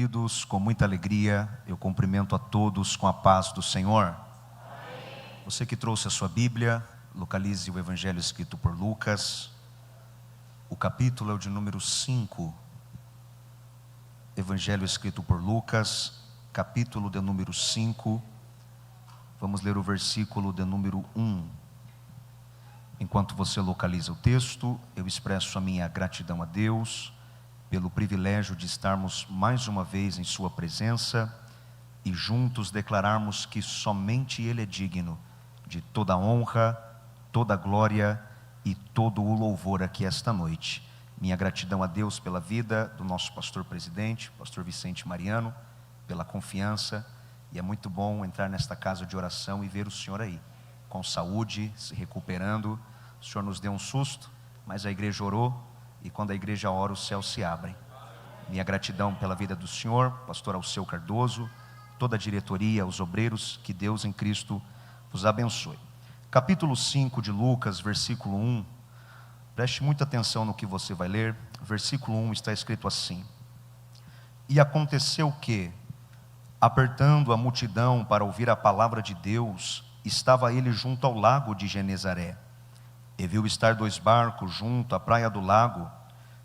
Queridos, com muita alegria, eu cumprimento a todos com a paz do Senhor. Amém. Você que trouxe a sua Bíblia, localize o Evangelho escrito por Lucas. O capítulo é o de número 5. Evangelho escrito por Lucas, capítulo de número 5. Vamos ler o versículo de número 1. Enquanto você localiza o texto, eu expresso a minha gratidão a Deus pelo privilégio de estarmos mais uma vez em sua presença e juntos declararmos que somente Ele é digno de toda honra, toda glória e todo o louvor aqui esta noite. Minha gratidão a Deus pela vida do nosso pastor presidente, pastor Vicente Mariano, pela confiança, e é muito bom entrar nesta casa de oração e ver o senhor aí, com saúde, se recuperando. O senhor nos deu um susto, mas a igreja orou, e quando a igreja ora, os céus se abrem. Minha gratidão pela vida do senhor, pastor Alceu Cardoso, toda a diretoria, os obreiros, que Deus em Cristo vos abençoe. Capítulo 5 de Lucas, versículo 1, preste muita atenção no que você vai ler. Versículo 1 está escrito assim: E aconteceu que, apertando a multidão para ouvir a palavra de Deus, estava ele junto ao lago de Genezaré. E viu estar 2 barcos junto à praia do lago,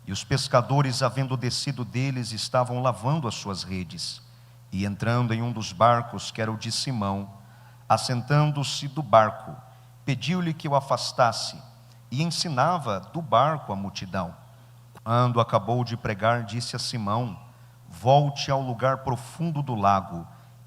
e os pescadores, havendo descido deles, estavam lavando as suas redes. E entrando em um dos barcos, que era o de Simão, assentando-se do barco, pediu-lhe que o afastasse, e ensinava do barco a multidão. Quando acabou de pregar, disse a Simão: Volte ao lugar profundo do lago,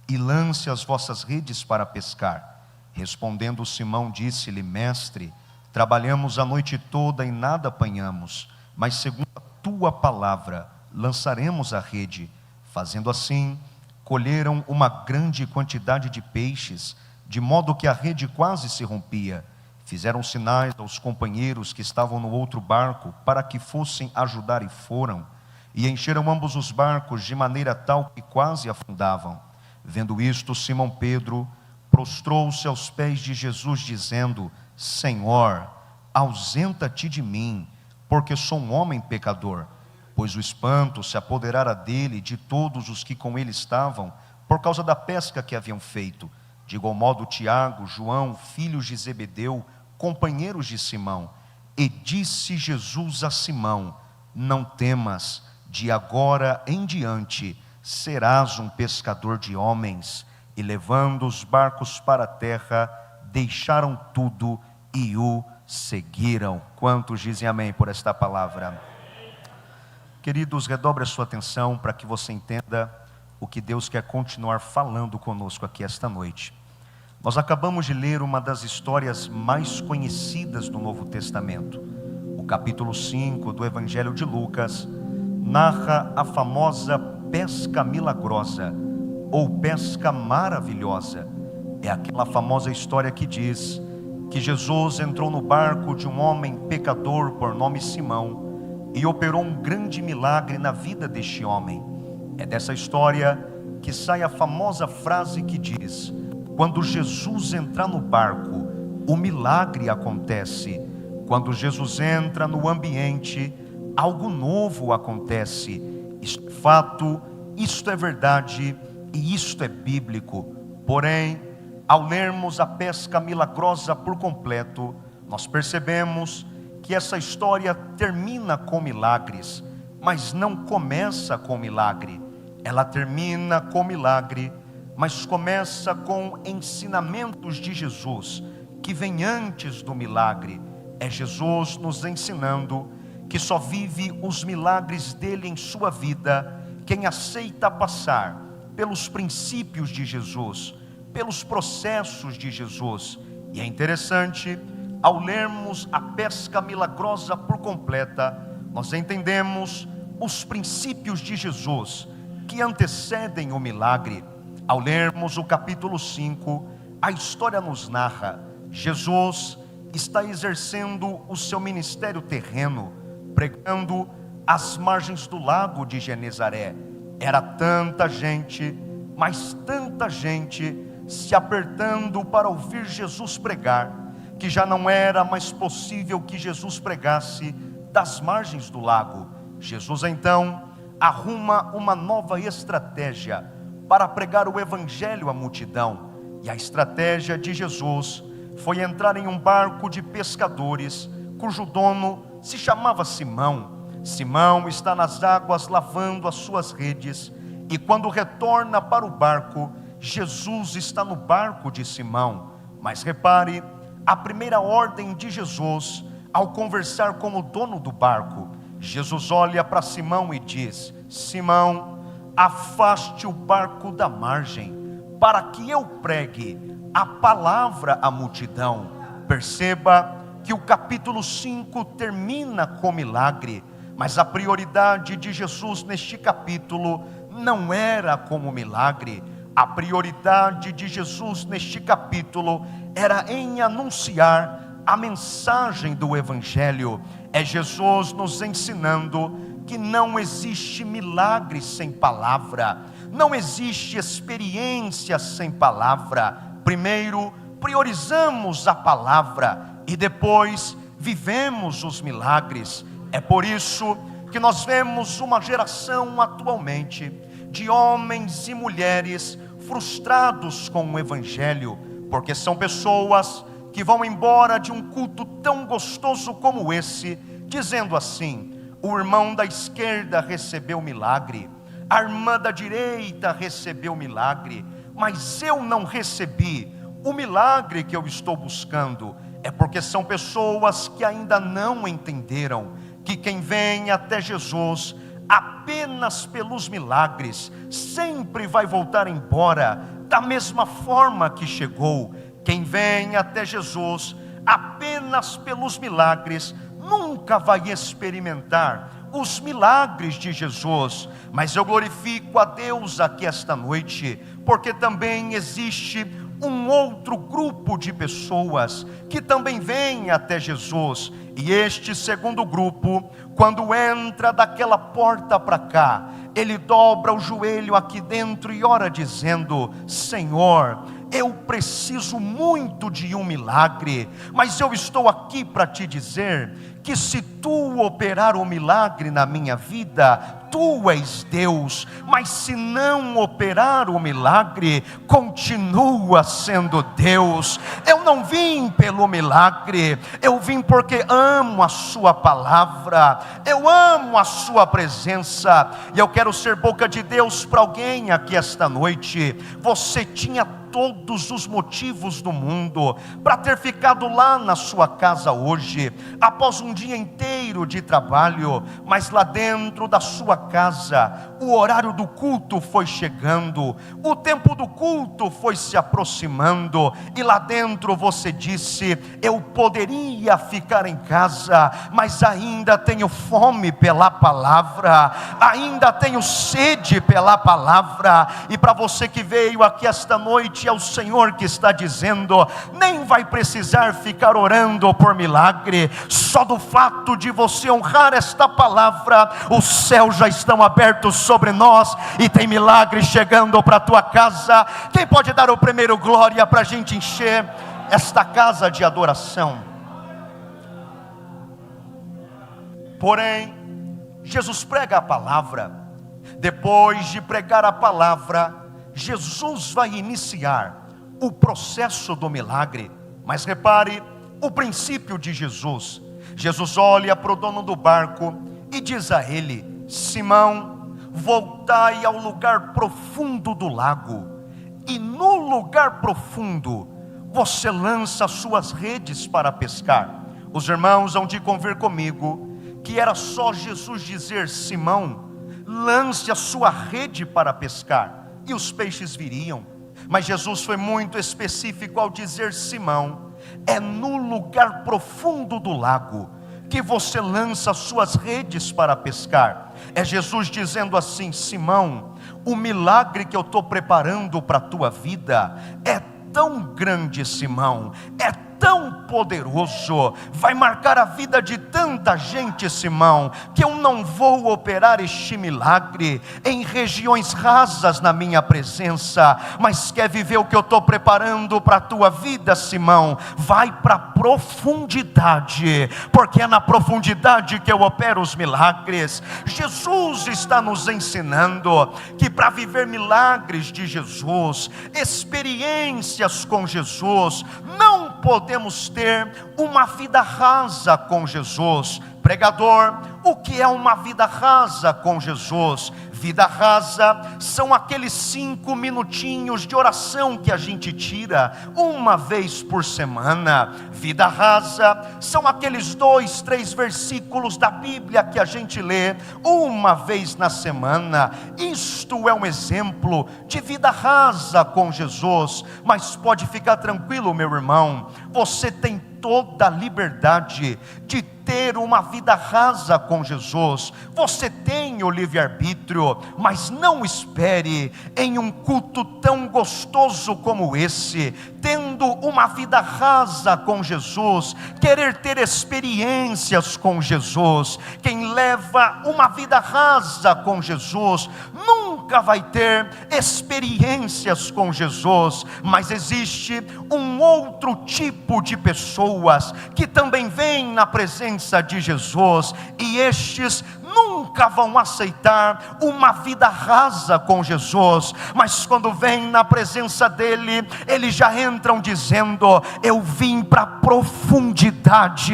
e lance as vossas redes para pescar. Respondendo Simão, disse-lhe: Mestre, trabalhamos a noite toda e nada apanhamos, mas segundo a tua palavra lançaremos a rede. Fazendo assim, colheram uma grande quantidade de peixes, de modo que a rede quase se rompia. Fizeram sinais aos companheiros que estavam no outro barco, para que fossem ajudar, e foram, e encheram ambos os barcos de maneira tal que quase afundavam. Vendo isto, Simão Pedro prostrou-se aos pés de Jesus, dizendo: Senhor, ausenta-te de mim, porque sou um homem pecador. Pois o espanto se apoderara dele e de todos os que com ele estavam, por causa da pesca que haviam feito. De igual modo Tiago, João, filhos de Zebedeu, companheiros de Simão. E disse Jesus a Simão: Não temas, de agora em diante serás um pescador de homens. E levando os barcos para a terra, deixaram tudo e o seguiram. Quantos dizem amém por esta palavra? Queridos, redobre a sua atenção para que você entenda o que Deus quer continuar falando conosco aqui esta noite. Nós acabamos de ler uma das histórias mais conhecidas do Novo Testamento. O capítulo 5 do Evangelho de Lucas narra a famosa pesca milagrosa, ou pesca maravilhosa. É aquela famosa história que diz que Jesus entrou no barco de um homem pecador por nome Simão e operou um grande milagre na vida deste homem. É dessa história que sai a famosa frase que diz: quando Jesus entrar no barco, o milagre acontece. Quando Jesus entra no ambiente, algo novo acontece. Isto é fato, isto é verdade e isto é bíblico. Porém, ao lermos a pesca milagrosa por completo, nós percebemos que essa história termina com milagres, mas não começa com milagre. Ela termina com milagre, mas começa com ensinamentos de Jesus, que vem antes do milagre. É Jesus nos ensinando que só vive os milagres dele em sua vida quem aceita passar pelos princípios de Jesus, pelos processos de Jesus. E é interessante, ao lermos a pesca milagrosa por completa, nós entendemos os princípios de Jesus que antecedem o milagre. Ao lermos o capítulo 5, a história nos narra: Jesus está exercendo o seu ministério terreno, pregando às margens do lago de Genezaré. Era tanta gente, mas tanta gente se apertando para ouvir Jesus pregar, que já não era mais possível que Jesus pregasse das margens do lago. Jesus então arruma uma nova estratégia para pregar o evangelho à multidão. E a estratégia de Jesus foi entrar em um barco de pescadores, cujo dono se chamava Simão. Simão está nas águas lavando as suas redes, e quando retorna para o barco, Jesus está no barco de Simão. Mas repare, a primeira ordem de Jesus, ao conversar com o dono do barco, Jesus olha para Simão e diz: Simão, afaste o barco da margem, para que eu pregue a palavra à multidão. Perceba que o capítulo 5 termina com milagre, mas a prioridade de Jesus neste capítulo não era como milagre. A prioridade de Jesus neste capítulo era em anunciar a mensagem do evangelho. É Jesus nos ensinando que não existe milagre sem palavra, não existe experiência sem palavra. Primeiro priorizamos a palavra e depois vivemos os milagres. É por isso que nós vemos uma geração atualmente de homens e mulheres frustrados com o evangelho, porque são pessoas que vão embora de um culto tão gostoso como esse, dizendo assim: o irmão da esquerda recebeu milagre, a irmã da direita recebeu milagre, mas eu não recebi o milagre que eu estou buscando. É porque são pessoas que ainda não entenderam que quem vem até Jesus apenas pelos milagres sempre vai voltar embora da mesma forma que chegou. Quem vem até Jesus apenas pelos milagres nunca vai experimentar os milagres de Jesus. Mas eu glorifico a Deus aqui esta noite, porque também existe um outro grupo de pessoas que também vem até Jesus. E este segundo grupo, quando entra daquela porta para cá, ele dobra o joelho aqui dentro e ora dizendo: Senhor, eu preciso muito de um milagre, mas eu estou aqui para te dizer que se tu operar o milagre na minha vida, tu és Deus, mas se não operar o milagre, continua sendo Deus. Eu não vim pelo milagre, eu vim porque amo a sua palavra, eu amo a sua presença, e eu quero ser boca de Deus para alguém aqui esta noite. Você tinha todos os motivos do mundo para ter ficado lá na sua casa hoje, após um dia inteiro de trabalho, mas lá dentro da sua casa, o horário do culto foi chegando, o tempo do culto foi se aproximando, e lá dentro você disse: eu poderia ficar em casa, mas ainda tenho fome pela palavra, ainda tenho sede pela palavra. E para você que veio aqui esta noite, é o Senhor que está dizendo: nem vai precisar ficar orando por milagre, só do fato de você honrar esta palavra, os céus já estão abertos sobre nós, e tem milagre chegando para a tua casa. Quem pode dar o primeiro glória para a gente encher esta casa de adoração? Porém, Jesus prega a palavra. Depois de pregar a palavra, Jesus vai iniciar o processo do milagre. Mas repare o princípio de Jesus. Jesus olha para o dono do barco e diz a ele: Simão, voltai ao lugar profundo do lago, e no lugar profundo você lança suas redes para pescar. Os irmãos hão de convir comigo que era só Jesus dizer: Simão, lance a sua rede para pescar, e os peixes viriam. Mas Jesus foi muito específico ao dizer: Simão, é no lugar profundo do lago que você lança suas redes para pescar. É Jesus dizendo assim: Simão, o milagre que eu estou preparando para a tua vida é tão grande, Simão, é tão poderoso, vai marcar a vida de tanta gente, Simão, que eu não vou operar este milagre em regiões rasas na minha presença, mas quer viver o que eu estou preparando para a tua vida, Simão? Vai para a profundidade, porque é na profundidade que eu opero os milagres. Jesus está nos ensinando que para viver milagres de Jesus, experiências com Jesus, não podemos ter uma vida rasa com Jesus. Pregador, o que é uma vida rasa com Jesus? Vida rasa são aqueles 5 minutinhos de oração que a gente tira uma vez por semana. Vida rasa são aqueles 2, 3 versículos da Bíblia que a gente lê uma vez na semana. Isto é um exemplo de vida rasa com Jesus. Mas pode ficar tranquilo, meu irmão, você tem toda a liberdade de ter uma vida rasa com Jesus. Você tem o livre-arbítrio, mas não espere em um culto tão gostoso como esse, tendo uma vida rasa com Jesus, querer ter experiências com Jesus. Quem leva uma vida rasa com Jesus nunca vai ter experiências com Jesus. Mas existe um outro tipo de pessoas que também vêm na presença de Jesus, e estes nunca vão aceitar uma vida rasa com Jesus, mas quando vêm na presença dele, eles já entram dizendo: eu vim para a profundidade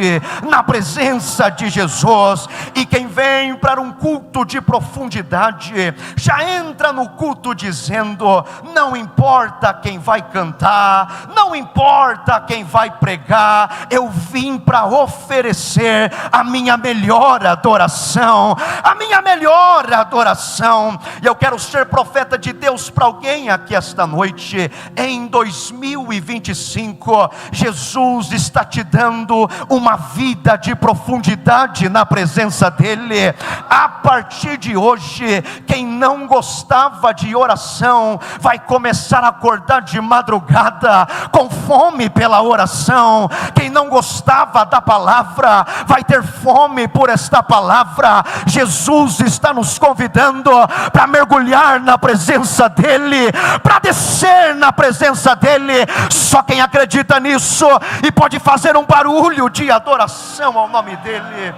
na presença de Jesus. E quem vem para um culto de profundidade, já entra no culto dizendo: não importa quem vai cantar, não importa quem vai pregar, eu vim para oferecer a minha melhor adoração, a minha melhor adoração. E eu quero ser profeta de Deus para alguém aqui esta noite. Em 2025, Jesus está te dando uma vida de profundidade na presença dele. A partir de hoje, quem não gostava de oração, vai começar a acordar de madrugada com fome pela oração. Quem não gostava da palavra, vai ter fome por esta palavra. Jesus está nos convidando para mergulhar na presença dele, para descer na presença dele. Só quem acredita nisso e pode fazer um barulho de adoração ao nome dele.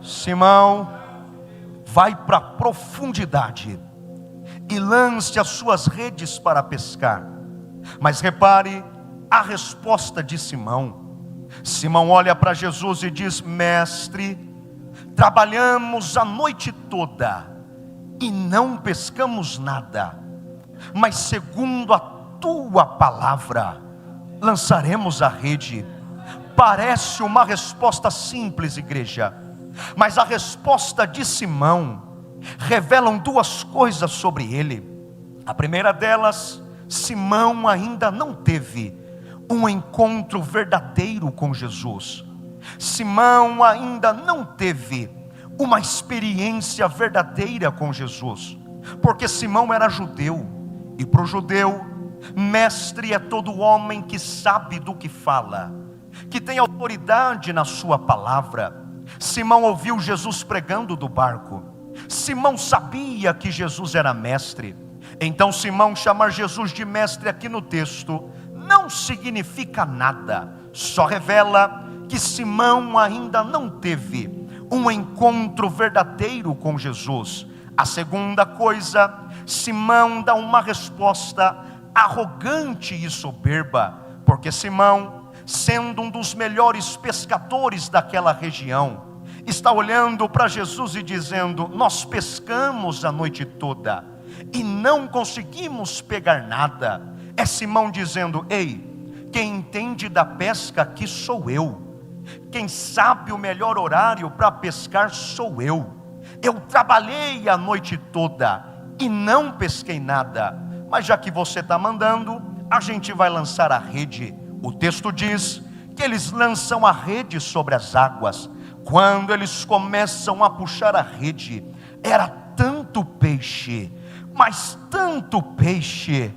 Simão, vai para a profundidade e lance as suas redes para pescar. Mas repare a resposta de Simão. Simão olha para Jesus e diz: mestre, trabalhamos a noite toda e não pescamos nada, mas segundo a tua palavra lançaremos a rede. Parece uma resposta simples, igreja, mas a resposta de Simão revelam 2 coisas sobre ele. A primeira delas, Simão ainda não teve um encontro verdadeiro com Jesus. Simão ainda não teve uma experiência verdadeira com Jesus, porque Simão era judeu, e para o judeu, mestre é todo homem que sabe do que fala, que tem autoridade na sua palavra. Simão ouviu Jesus pregando do barco. Simão sabia que Jesus era mestre. Então Simão chamar Jesus de mestre aqui no texto não significa nada, só revela que Simão ainda não teve um encontro verdadeiro com Jesus. A segunda coisa, Simão dá uma resposta arrogante e soberba, porque Simão, sendo um dos melhores pescadores daquela região, está olhando para Jesus e dizendo: nós pescamos a noite toda e não conseguimos pegar nada. É Simão dizendo: ei, quem entende da pesca aqui sou eu, quem sabe o melhor horário para pescar sou eu. Eu trabalhei a noite toda e não pesquei nada, mas já que você está mandando, a gente vai lançar a rede. O texto diz que eles lançam a rede sobre as águas. Quando eles começam a puxar a rede, era tanto peixe, mas tanto peixe,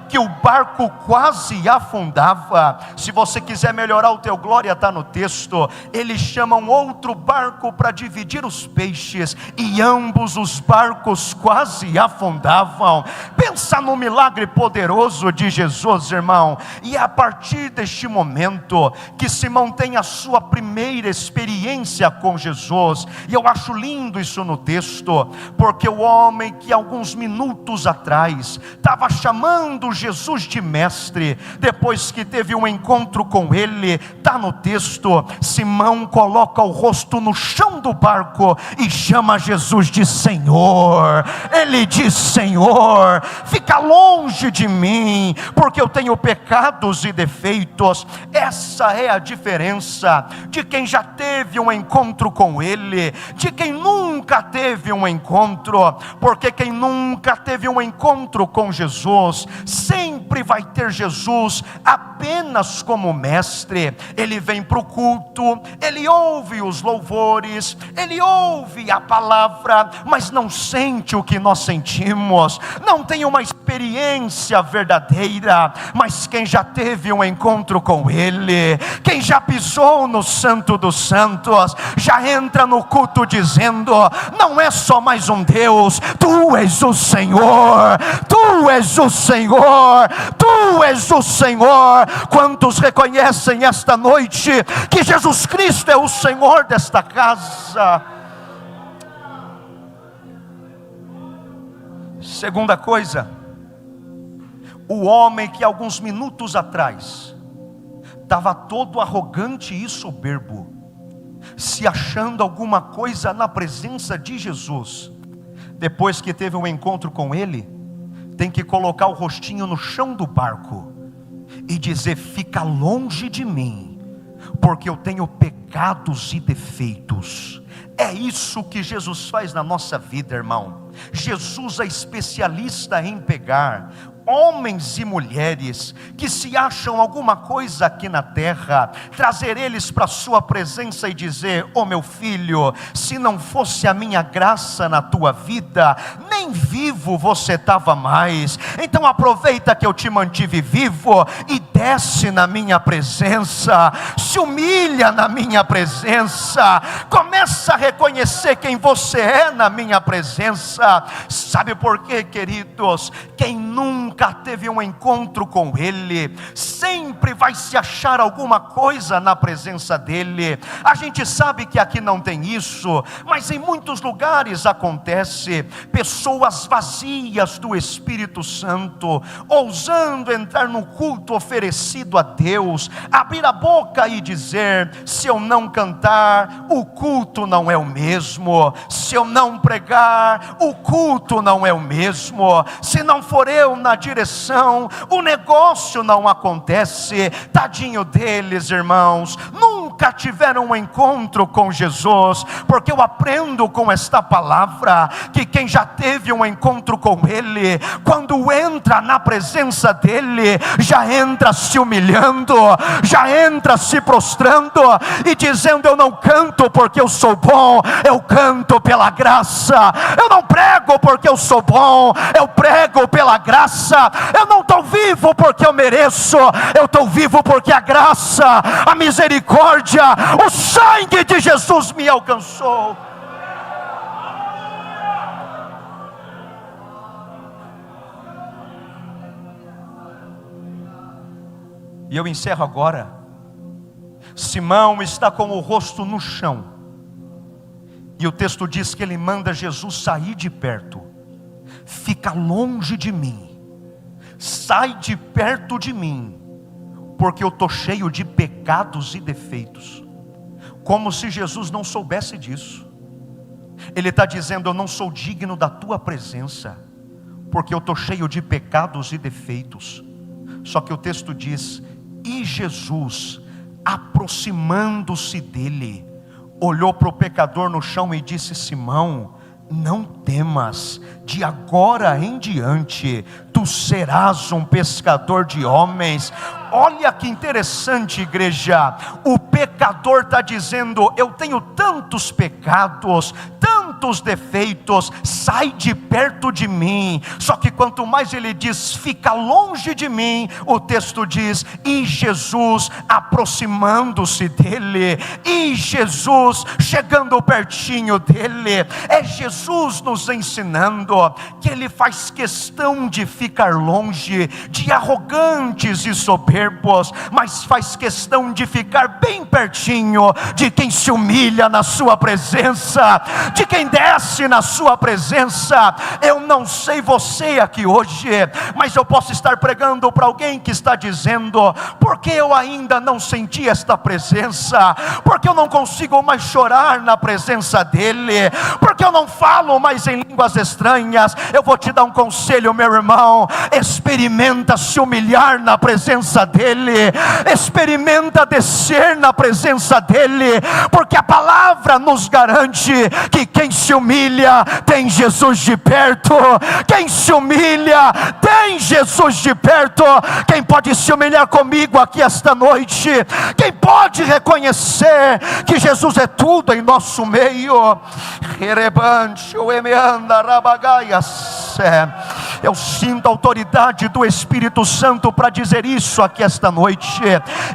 que o barco quase afundava. Se você quiser melhorar o teu glória, está no texto. Eles chamam outro barco para dividir os peixes, e ambos os barcos quase afundavam. Pensa no milagre poderoso de Jesus, irmão. E é a partir deste momento que Simão tem a sua primeira experiência com Jesus. E eu acho lindo isso no texto, porque o homem que alguns minutos atrás estava chamando Jesus de mestre, depois que teve um encontro com ele, está no texto, Simão coloca o rosto no chão do barco e chama Jesus de Senhor. Ele diz: Senhor, fica longe de mim, porque eu tenho pecados e defeitos. Essa é a diferença de quem já teve um encontro com ele, de quem nunca teve um encontro, porque quem nunca teve um encontro com Jesus, sempre vai ter Jesus apenas como mestre. Ele vem para o culto, ele ouve os louvores, ele ouve a palavra, mas não sente o que nós sentimos, não tem uma experiência verdadeira. Mas quem já teve um encontro com ele, quem já pisou no Santo dos Santos, já entra no culto dizendo: não é só mais um Deus, tu és o Senhor, tu és o Senhor, tu és o Senhor. Quantos reconhecem esta noite que Jesus Cristo é o Senhor desta casa? Segunda coisa, o homem que alguns minutos atrás estava todo arrogante e soberbo, se achando alguma coisa na presença de Jesus, depois que teve um encontro com ele, tem que colocar o rostinho no chão do barco e dizer: fica longe de mim, porque eu tenho pecados e defeitos. É isso que Jesus faz na nossa vida, irmão. Jesus é especialista em pegar homens e mulheres que se acham alguma coisa aqui na terra, trazer eles para a sua presença e dizer: oh meu filho, se não fosse a minha graça na tua vida, nem vivo você estava mais. Então aproveita que eu te mantive vivo e desce na minha presença, se humilha na minha presença, começa a reconhecer quem você é na minha presença. Sabe por quê, queridos? Quem nunca teve um encontro com ele, sempre vai se achar alguma coisa na presença dele. A gente sabe que aqui não tem isso, mas em muitos lugares acontece. Pessoas vazias do Espírito Santo, ousando entrar no culto oferecido a Deus, abrir a boca e dizer: se eu não cantar, o culto não é o mesmo, se eu não pregar, o culto não é o mesmo, se não for eu na direção, o negócio não acontece. Tadinho deles, irmãos, nunca tiveram um encontro com Jesus, porque eu aprendo com esta palavra que quem já teve um encontro com ele, quando entra na presença dele, já entra se humilhando, já entra se prostrando e dizendo: eu não canto porque eu sou bom, eu canto pela graça. Eu não prego porque eu sou bom, eu prego pela graça. Eu não estou vivo porque eu mereço, eu estou vivo porque a graça, a misericórdia, o sangue de Jesus me alcançou. E eu encerro agora. Simão está com o rosto no chão, e o texto diz que ele manda Jesus sair de perto. Fica longe de mim, sai de perto de mim, porque eu estou cheio de pecados e defeitos. Como se Jesus não soubesse disso. Ele está dizendo: eu não sou digno da tua presença, porque eu estou cheio de pecados e defeitos. Só que o texto diz: e Jesus, aproximando-se dele, olhou para o pecador no chão e disse: Simão, não temas, de agora em diante tu serás um pescador de homens. Olha que interessante, igreja. O pecador está dizendo: eu tenho tantos pecados, tantos tantos defeitos, sai de perto de mim. Só que quanto mais ele diz, fica longe de mim, o texto diz, e Jesus aproximando-se dele, e Jesus chegando pertinho dele. É Jesus nos ensinando que ele faz questão de ficar longe de arrogantes e soberbos, mas faz questão de ficar bem pertinho de quem se humilha na sua presença, de quem desce na sua presença. Eu não sei você aqui hoje, mas eu posso estar pregando para alguém que está dizendo, porque eu ainda não senti esta presença, porque eu não consigo mais chorar na presença dele, porque eu não falo mais em línguas estranhas. Eu vou te dar um conselho, meu irmão: experimenta se humilhar na presença dele, experimenta descer na presença dele, porque a palavra nos garante que quem se humilha tem Jesus de perto. Quem se humilha tem Jesus de perto. Quem pode se humilhar comigo aqui esta noite? Quem pode reconhecer que Jesus é tudo em nosso meio? Eu sinto a autoridade do Espírito Santo para dizer isso aqui esta noite.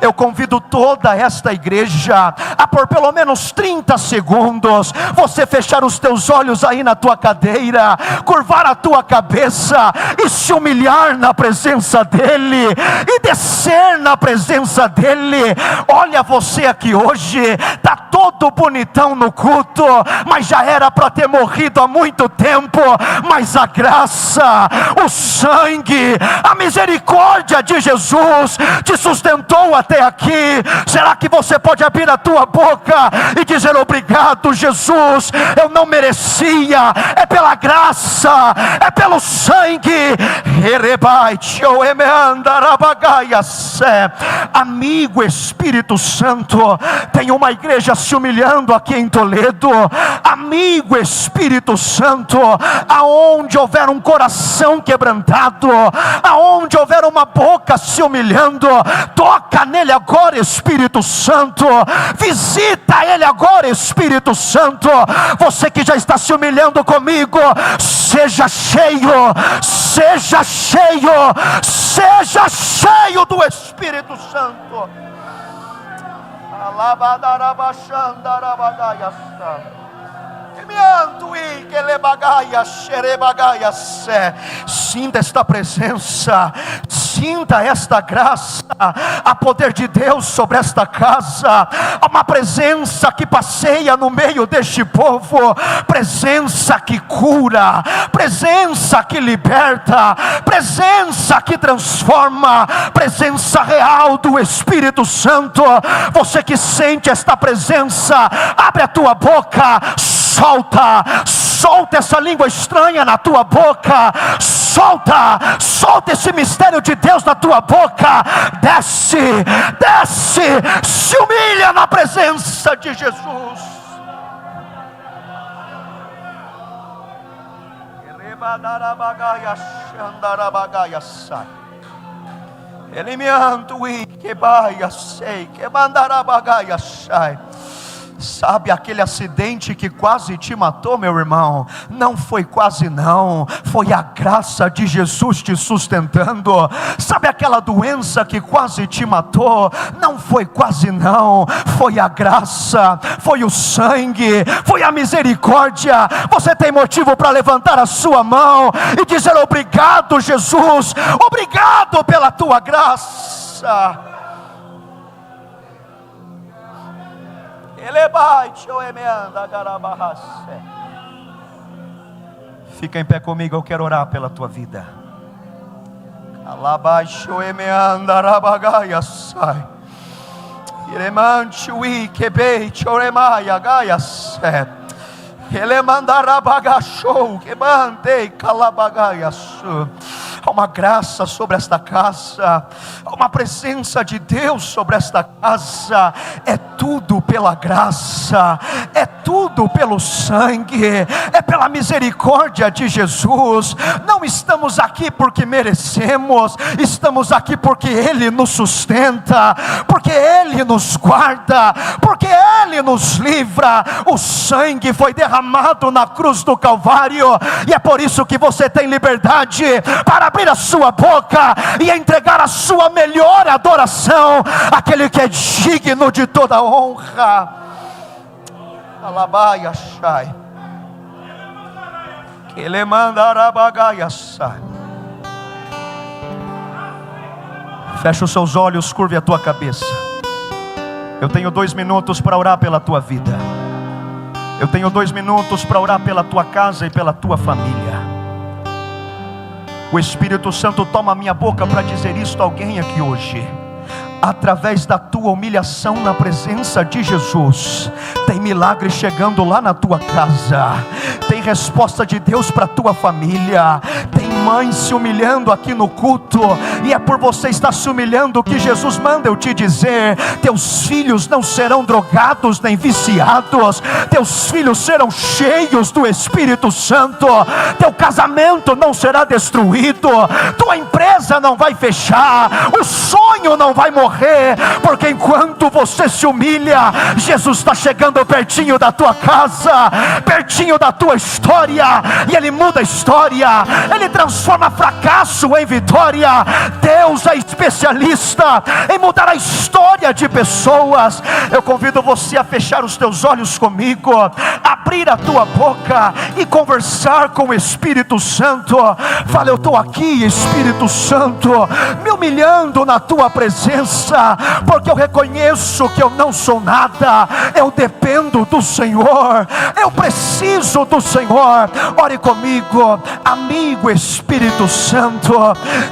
Eu convido toda esta igreja a por pelo menos 30 segundos você fechar os teus olhos aí na tua cadeira, curvar a tua cabeça e se humilhar na presença dele, e descer na presença dele. Olha, você aqui hoje está todo bonitão no culto, mas já era para ter morrido há muito tempo. Mas a graça, o sangue, a misericórdia de Jesus te sustentou até aqui. Será que você pode abrir a tua boca e dizer: obrigado, Jesus, eu não merecia, é pela graça, é pelo sangue. Amigo Espírito Santo, tem uma igreja se humilhando aqui em Toledo. Amigo Espírito Santo, aonde houver um coração quebrantado, aonde houver uma boca se humilhando, toca nele agora, Espírito Santo. Visita ele agora, Espírito Santo. Você que já está se humilhando comigo, seja cheio, seja cheio, seja cheio do Espírito Santo. Sinta esta presença, sinta esta graça, a poder de Deus sobre esta casa. Há uma presença que passeia no meio deste povo, presença que cura, presença que liberta, presença que transforma, presença real do Espírito Santo. Você que sente esta presença, abre a tua boca, solta essa língua estranha na tua boca, solta esse mistério de Deus na tua boca. Desce, se humilha na presença de Jesus. Ele me antui que baia sei que mandará bagaia sai. Sabe aquele acidente que quase te matou, meu irmão? Não foi quase não, foi a graça de Jesus te sustentando. Sabe aquela doença que quase te matou? Não foi quase não, foi a graça, foi o sangue, foi a misericórdia. Você tem motivo para levantar a sua mão e dizer: obrigado, Jesus, obrigado pela tua graça. Fica em pé comigo, eu quero orar pela tua vida. Há uma graça sobre esta casa, há uma presença de Deus sobre esta casa. É tudo pela graça, é tudo tudo pelo sangue, é pela misericórdia de Jesus. Não estamos aqui porque merecemos, estamos aqui porque Ele nos sustenta, porque Ele nos guarda, porque Ele nos livra. O sangue foi derramado na cruz do Calvário, e é por isso que você tem liberdade para abrir a sua boca e entregar a sua melhor adoração àquele que é digno de toda honra. Alabaia Shai, que ele mandará bagaia sai. Fecha os seus olhos, curve a tua cabeça. Eu tenho 2 minutos para orar pela tua vida. Eu tenho 2 minutos para orar pela tua casa e pela tua família. O Espírito Santo toma a minha boca para dizer isto a alguém aqui hoje. Através da tua humilhação na presença de Jesus, tem milagre chegando lá na tua casa, tem resposta de Deus para a tua família, tem mãe se humilhando aqui no culto, e é por você estar se humilhando que Jesus manda eu te dizer: teus filhos não serão drogados nem viciados, teus filhos serão cheios do Espírito Santo, teu casamento não será destruído, tua empresa não vai fechar, o sonho não vai morrer, porque enquanto você se humilha, Jesus está chegando pertinho da tua casa, pertinho da tua história, e Ele muda a história, Ele transforma fracasso em vitória. Deus é especialista em mudar a história de pessoas. Eu convido você a fechar os teus olhos comigo, abrir a tua boca e conversar com o Espírito Santo. Fala: eu estou aqui, Espírito Santo, me humilhando na tua presença, porque eu reconheço que eu não sou nada, eu dependo do Senhor, eu preciso do Senhor. Ore comigo. Amigo Espírito Santo,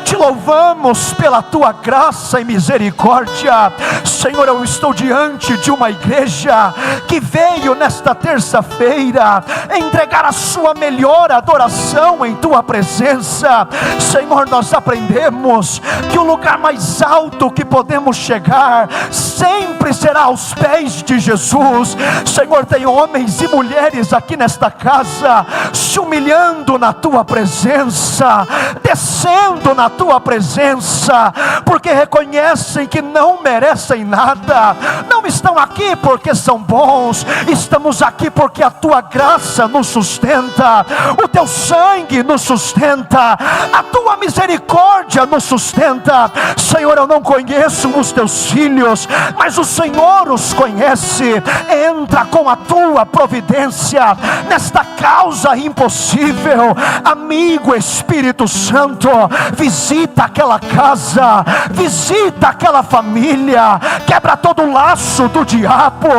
te louvamos pela tua graça e misericórdia. Senhor, eu estou diante de uma igreja que veio nesta terça-feira entregar a sua melhor adoração em tua presença. Senhor, nós aprendemos que o lugar mais alto que podemos chegar sempre será aos pés de Jesus. Senhor, tem homens e mulheres aqui nesta casa se humilhando na tua presença, descendo na tua presença, porque reconhecem que não merecem nada, não estão aqui porque são bons, estamos aqui porque a tua graça nos sustenta, o teu sangue nos sustenta, a tua misericórdia nos sustenta. Senhor, eu não conheço os teus filhos, mas o Senhor os conhece. Entra com a tua providência nesta causa impossível. Amigo Espírito Santo, visita aquela casa, visita aquela família, quebra todo laço do diabo,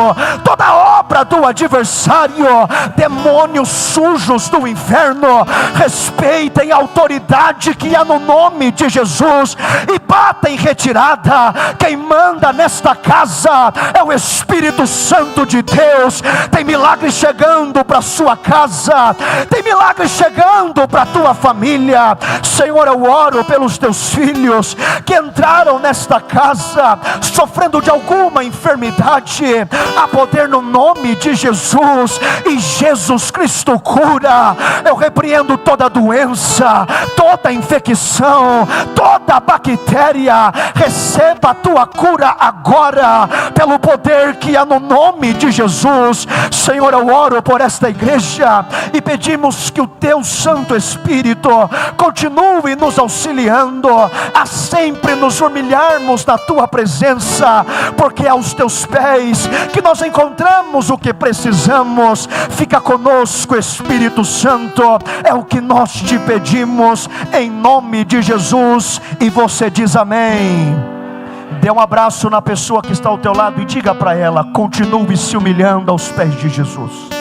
toda obra do adversário, demônios sujos do inferno, respeitem a autoridade que há no nome de Jesus e batem em retirada. Quem manda nesta casa é o Espírito Santo de Deus. Tem milagre chegando para sua casa, tem milagre chegando para a tua família. Senhor, eu oro pelos teus filhos que entraram nesta casa sofrendo de alguma enfermidade. Há poder no nome de Jesus, e Jesus Cristo cura. Eu repreendo toda doença, toda infecção, toda bactéria. Receba a tua cura agora, pelo poder que há no nome de Jesus. Senhor, eu oro por esta igreja e pedimos que o teu Santo Espírito continue nos auxiliando a sempre nos humilharmos na tua presença, porque é aos teus pés que nós encontramos o que precisamos. Fica conosco, Espírito Santo, é o que nós te pedimos em nome de Jesus. E você diz amém. Dê um abraço na pessoa que está ao teu lado e diga para ela: continue se humilhando aos pés de Jesus.